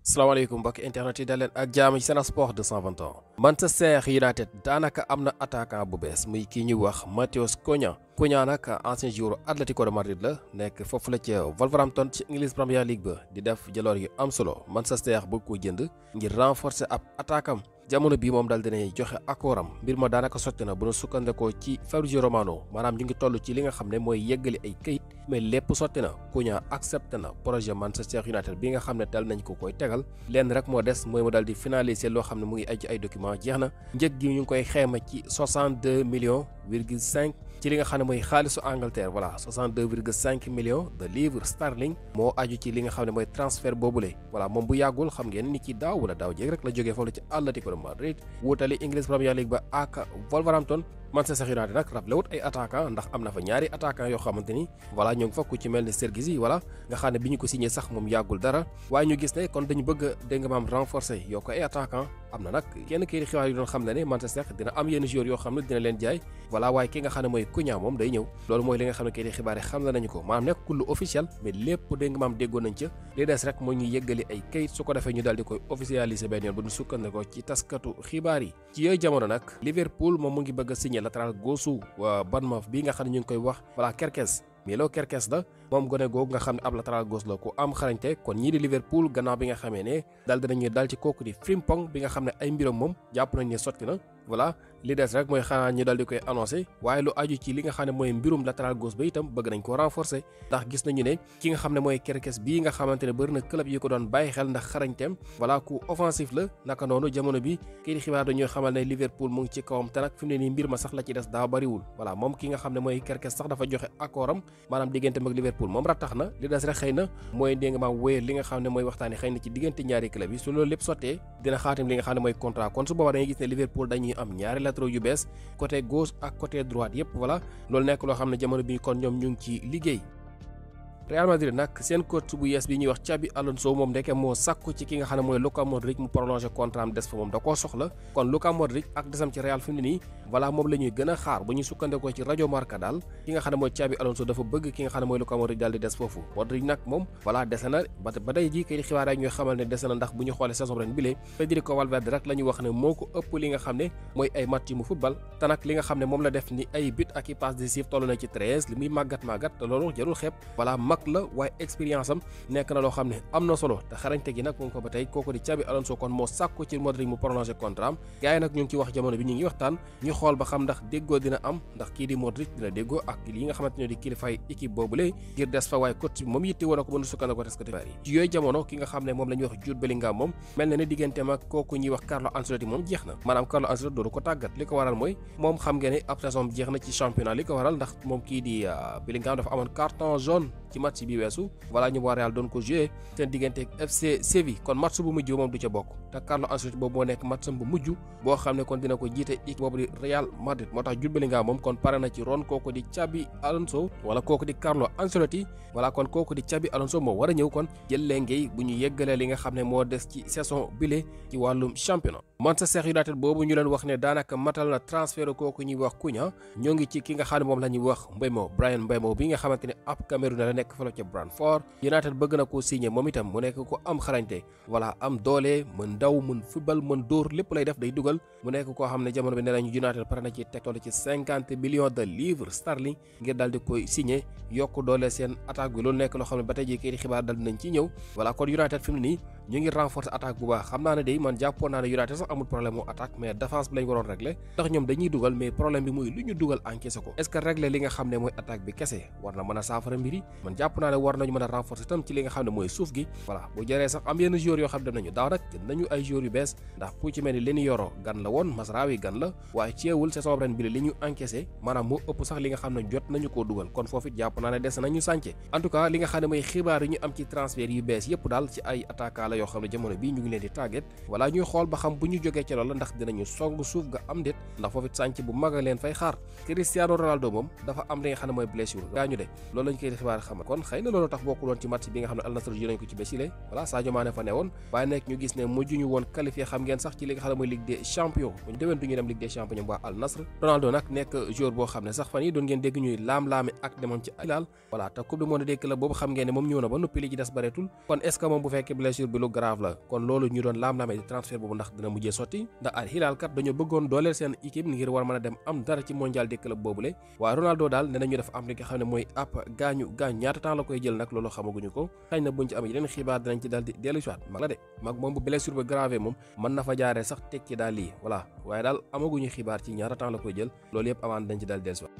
salaamaaleykum mbokki internet yi dal leen ak jaam ci Sen Sport 221. Manchester United daanaka am na attaquant bu bees muy kii ñuy wax Cunha nag ancien joueur Atlético de Madrid la nekk foofu la ci Wolverhampton ci English Premier League ba di def jaloor yu am solo Manchester bëgg ko jënd ngir renforcer ab attaquant jamono bii moom daal dinay joxe accord am mbir ma daanaka sotti na bu nu sukkandikoo ci Fabrizio Romano maanaam ñu ngi toll ci li nga xam ne mooy yeggali ay këyit mais lépp sotti na Cunha accepté na projet Manchester United bi nga xam ne dal nañ ko koy tegal lenn rek moo des mooy mu daal di finaliser loo xam ne mu ngi ay ay document jeex na njëg gi ñu ngi koy xeema ci 62,5 millions ci li nga xam ne mooy xaalisu Angleterre voilà 62,5 millions de livres sterling moo aju ci li nga xam ne mooy transfert boobule voilà moom bu yàggul xam ngeen ni ci daaw wala daaw jéeg rek la jógee foofu la ci Atlético de Madrid wutali English Premier League ba ak Wolverhampton. Manchester United nag rappelé wut ay attaquant ndax am na fa ñaari attaquant yoo xamante ni voilà ñoo ngi fa ku ci mel ni Kerkez voilà nga xam ne bi ñu ko signé sax moom yàggul dara waaye ñu gis ne kon dañu bëgg dégg nga maam renforcer yoo ko ay attaquant am na nag kenn kii di xibaar yi doon xam ne Manchester dina am yenn joueurs yoo xam ne dina leen jaay voilà waaye ki nga xam ne mooy Cunha moom day ñëw loolu mooy li nga xam ne kii di xibaar yi xam na nañu ko maanaam nekk kullu officiel mais lépp dégg nga maam déggoon nañ ca li des rek moo ñu yëggali ay kayit su ko defee ñu daal di koy officialiser benn yoon bu ñu sukkandikoo ci taskatu xibaar yi ci yooyu jamono nag Liverpool moom mu ngi bëgg a signé latéral gauche Bournemouth bi nga xam ne ñu ngi koy wax voilà Kerkez Milo Kerkez la moom gone googu nga xam ne ab latéral gauche la ku am xarañte kon ñii di Liverpool gannaaw bi nga xamee ne dal dinañuy dal ci kooku di Frimpong bi nga xam ne ay mbiram moom jàpp nañ ne sotti na voilà li des rek mooy xanaa ñu dal di koy annoncé waaye lu aju ci li nga xam ne mooy mbirum latéral gauche ba itam bëgg nañ ko renforcer ndax gis nañu ne ki nga xam ne mooy Kerkez bii nga xamante ne bëri na club yi ko doon bàyyi xel ndax xarañteem voilà ku offensif la naka noonu jamono bi kii di xibaar dañuy xamal ne Liverpool mu ngi ci kawam te nag fi mu ne nii mbir ma sax la ci des daa bariwul voilà moom ki nga xam ne mooy Kerkez sax dafa joxe accord am maanaam diggante ak Liverpool moom rattax na li des rek xëy na mooy dégg nga maam wéyal li nga xam ne mooy waxtaani xëy na ci diggante ñaari club yi su loolu lépp sottee dina xaatim li nga xam ne mooy contrat kon su boobaa dañuy gis ne Liverpool dañuy am ñaari latéraux yu bees côté gauche ak côté droite yépp voilà loolu nekk loo xam ne jamono bi kon ñoom ñu ngi ci liggéey. Real Madrid nag seen coach bu yees bi ñuy wax Xabi Alonso moom ndeke moo sàkku ci ki nga xam ne mooy Luka Modric mu prolongé contrat am des fa moom da koo soxla kon Luka Modric ak desam ci Real fi mu ne nii voilà moom la ñuy gën a xaar bu ñuy sukkandikoo ci rajo Marca daal ki nga xam ne mooy Xabi Alonso dafa bëgg ki nga xam ne mooy Luka Modric daal di des foofu Modric nag moom voilà dese na ba tey jii kay di xibaar yi ñuy xamal ne dese na ndax bu ñu xoolee saison ren bile Federico Valverde rek la ñu wax ne moo ko ëpp li nga xam ne mooy ay match yi mu football te nag li nga xam ne moom la def ni ay but ak i passes décisives toll na ci 13 li muy màggat te loolu jarul xeeb voilà mag la waaye expérience am nekk na loo xam ne am na solo te xarañte gi nag mu ngi ko ba tey kooku di Xabi Alonso kon moo sàkku ci Modric mu prolongé contrat am gars yi nag ñu ngi ci wax jamono bi ñu ngi waxtaan ñu xool ba xam ndax déggoo dina am ndax kii di Modric dina déggoo ak yi nga xamante ne di kilifaay équipe boobule ngir des fa waaye coach bi moom yitte woon na ko mën a sukkandikoo taskati xibaar yi ci yooyu jamono ki nga xam ne moom la ñuy wax Jude Bellingham moom mel na ne digganteem ak kooku ñuy wax Carlo Ancelotti moom jeex na maanaam Carlo Ancelotti dootu ko tàggat li ko waral mooy moom xam ngeen ne ab saison jeex na ci championnat li ko waral ndax moom kii di Bellingham dafa amoon carton jaune ci match bi weesu voilà ñu waa Real doon ko joué seen diggante ak FC Séville kon match bu mujj moom du ca bokk te Carlo Ancelotti boobu moo nekk match bu mujj boo xam ne kon dina ko jiite équipe boobu di Real Madrid moo tax Jude Bellingham moom kon pare na ci ron kooku di Xabi Alonso wala kooku di Carlo Ancelotti voilà kon kooku di Xabi Alonso moo war a ñëw kon jël léegi bu ñu yeggalee li nga xam ne moo des ci saison bile ci wàllum championnat. Manchester United boobu ñu leen wax ne daanaka matal na transfert kooku ñuy wax Cunha ñoo ngi ci ki nga xam ne moom la ñuy wax Bryan Mbeumo bi nga xamante ne ab Cameroun la nekk fa la ca Brentford United bëgg na koo signé moom itam mu nekk ko am xarañte voilà am doole mën daw mën football mën dóor lépp lay def day dugal mu nekk koo xam ne jamono bi ne nañu United pare na ci teg toll ci 50 millions de livres sterling ngir daal di koy signé yokk doole seen attaque bi loolu nekk loo xam ne ba tey jii kii di xibaar dal dinañ ci ñëw voilà kon United fi mu nii ñu ngi renforcer attaque bu baax xam naa ne day man jàppoon naa ne United sax amul problème mu attaque mais défense bi lañ waroon régler ndax ñoom dañuy dugal mais problème bi mooy lu ñu dugal encaissé ko est-ce que régler li nga xam ne mooy attaque bi kese war na mën a saafara mbiri man jàpp naa ne war nañu mën a renforcer tam ci li nga xam ne mooy suuf gi voilà bu jëree sax am yenn joueurs yoo xam ne dem nañu daaw nag jënd nañu ay joueurs yu bees ndax ku ci mel ni Leny Yoro gan la woon Mazraoui gan la waaye ceewul saison ren bi li ñu encaissé maanaam moo ëpp sax li nga xam ne jot nañu koo dugal kon foofu it jàpp naa ne des nañu sànce en tout cas li nga xam ne mooy xibaar yi ñu am ci transfert yu bees yëpp daal ci ay attaquant la yoo xam ne jamono bi ñu ngi leen di tàgget voilà ñuy xool ba xam bu ñu jógee ci loolu ndax dinañu song suuf ga am déet ndax foofu it sànc bu mag a leen fay xaar Cristiano Ronaldo moom dafa am li nga xam ne mooy blessure gaañu de loolu lañ koy xibaar xam kon xëy na loolu tax bokkul woon ci match bi nga xam ne Al Nassr ji nañ ko ci Brésil voilà Sadio Mané fa ne woon waaye nekk ñu gis ne mujj ñu woon qualifié xam ngeen sax ci li nga xam ne mooy Ligue des Champions bu ñu déwén du ñu dem Ligue des Champions waa Al Nassr Ronaldo nag nekk joueur boo xam ne sax fan yi doon ngeen dégg ñuy laam-laame ak demam ci Al Hilal voilà te coupe du monde des clubs boobu xam ngeen ne moom ñëw na ba noppi li ci des bareetul kon est ce que moom bu fekkee blessure bi lu lu grave la kon loolu ñu doon laam-laamee di transfert boobu ndax dina mujjee sotti ndax Al Hilal kat dañoo bëggoon dooleel seen équipe ngir war mën a dem am dara ci mondial des clubs boobule waaye Ronaldo daal ne nañu def am li nga xam ne mooy ab gaañu ñaata temps la koy jël nag loolu xamaguñu ko xëy na buñ ci am yeneen xibaar dinañ ci daal di dellu si waat mag la de mag moom bu blessure ba grave moom mën na fa jaaree sax teg ci daal lii voilà waaye daal amaguñu xibaar ci ñaata temps la koy jël loolu yëpp avant dañ ci daal dellu si waat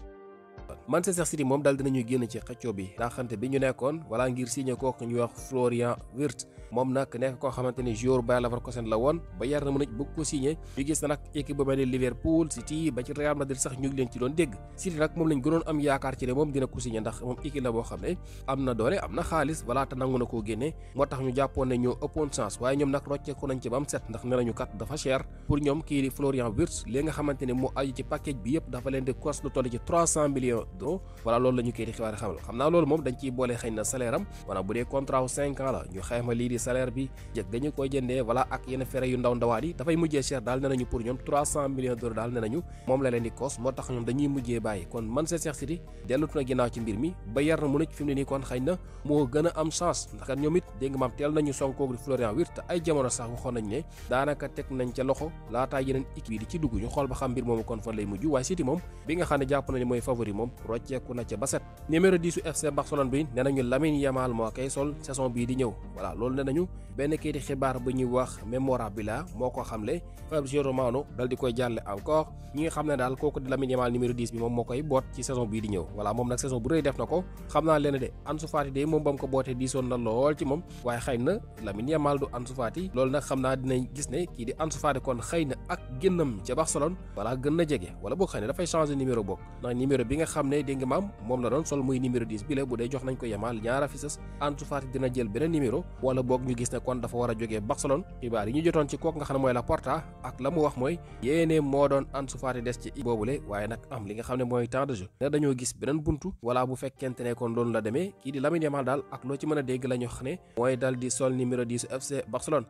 Manchester City moom daal dinañuy génn ci xëccoo bi daaxante bi ñu nekkoon wala ngir signé kooku ñuy wax Florian Wirtz moom nag nekk koo xamante ni joueur Bayer Leverkusen la woon ba yar na mën a bëgg ko signé ñu gis na nag équipe bu mel ni Liverpool City ba ci Real Madrid sax ñu ngi leen ci doon dégg City nag moom lañ gënoon am yaakaar ci ne moom dina ko signé ndax moom équipe la boo xam ne am na doole am na xaalis wala te nangu na koo génne moo tax ñu jàppoon ne ñoo ëppoon chance waaye ñoom nag rocceeku nañ ci ba am set ndax ne nañu kat dafa cher pour ñoom kii di Florian Wirtz li nga xamante ne moo aju ci package bi yëpp dafa leen di cost lu toll ci 300 millions d'euros voilà loolu la ñu koy di xibaar xamal xam naa loolu moom dañ ciy boole xëy na salaire am wala bu dee contrat wu 5 ans la ñu xayma lii di salaire bi jëg dañu koy jëndee voilà ak yenn frais yu ndaw ndawaat yi dafay mujjee cher daal ne nañu pour ñoom 300 millions d'euros daal ne nañu moom la leen di cost moo tax ñoom dañuy mujjee bàyyi kon Manchester City dellut na ginnaaw ci mbir mi ba yar na mu nekk fi mu ne nii kon xëy na moo gën a am chance ndax kat ñoom it dégg nga maam teel nañu sonkoog di Florian Wirtz te ay jamono sax waxoon nañ ne daanaka teg nañ ca loxo laataa yeneen équipe yi di ci dugg ñu xool ba xam mbir moomu kon fan lay mujj waaye City moom bi nga xam ne jàpp na ni mooy favori moom rocceeku na ca ba set numéro 10 su FC Barcelone bi nee nañu Lamine Yamal moo koy sol saison bii di ñëw voilà loolu nee nañu benn kayiti xibaar bu ñuy wax Memorabila moo ko xamle Fabrizio Romano dal di koy jàlle encore ñi nga xam ne daal kooku di Lamine Yamal numéro 10 bi moom moo koy boot ci saison bii di ñëw voilà moom nag saison bu rëy def na ko xam naa leen de Ansu Fati de moom ba mu ko bootee diisoon na lool ci moom waaye xëy na Lamine Yamal du Ansu Fati loolu nag xam naa dinañ gis ne kii di Ansu Fati kon xëy na ak génnam ca Barcelone voilà gën na jege wala boog xëy na dafay changer numéro boog ndax numéro bi nga xam ne dégg nga maam moom la doon sol muy numéro 10 bi la bu dee jox nañ ko Yamal ñaara fi sës Ansu Fati dina jël beneen numéro wala boog ñu gis ne kon dafa war a jógee Barcelone xibaar yi ñu jotoon ci kooku nga xam ne mooy Laporta ak la mu wax mooy yéene moo doon Ansu Fati des ci boobule waaye nag am li nga xam ne mooy temps de jeu ne dañoo gis beneen buntu wala bu fekkente ne kon loolu la demee kii di Lamine Yamal daal ak loo ci mën a dégg la ñu xam ne mooy dal di sol numéro 10 FC Barcelone.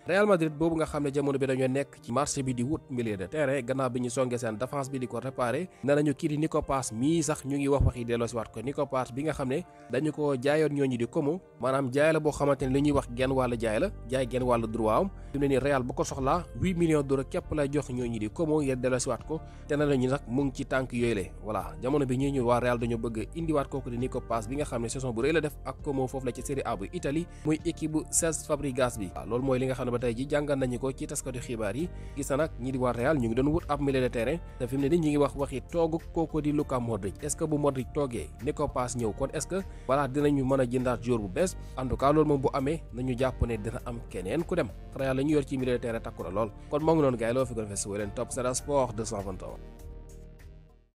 Real Madrid boobu nga xam ne jamono bi dañoo nekk ci marché bi di wut milieu de terrain gannaaw bi ñu songee seen défense bi di ko réparé ne nañu kii di Nico Paz mii sax ñu ngi wax yi delloosiwaat ko Nico Paz bi nga xam ne dañu ko jaayoon ñooñu di Como maanaam jaay la boo xamante ne li ñuy wax genn wàllu jaay la jaay genn wàllu droit am fi mu ne nii Real bu ko soxlaa 8 millions d'euros képp lay jox ñooñu di Como ngir delloosiwaat ko te ne nañu nag mu ngi ci tànk yooyu la voilà jamono bi ñii ñu waa Real dañoo bëgg indiwaat kooku di Nico Paz bi nga xam ne saison bu rëy la def ak Como foofu la ci Serie A bu Italie muy équipe bu Cesc Fabregas bi waaw loolu mooy li nga xam ne ba tey ji jàngal nañu ko ci taskatu xibaar yi gis na nag ñi di waa Real ñu ngi doon wut ab milieu de terrain te fi mu ne nii ñu ngi wax waxi toogu kooku di Luka Modric est-ce que bu Modric toogee Nico Paz ñëw kon est-ce que voilà dinañu mën a jëndaat joueur bu bees en tout cas loolu moom bu amee nañu jàpp ne dina am keneen ku dem Real la ñu yor ci milieu de terrain takku na lool kon moo ngi noonu gars yi loo fi gën a fes leen topp Sen Sport 221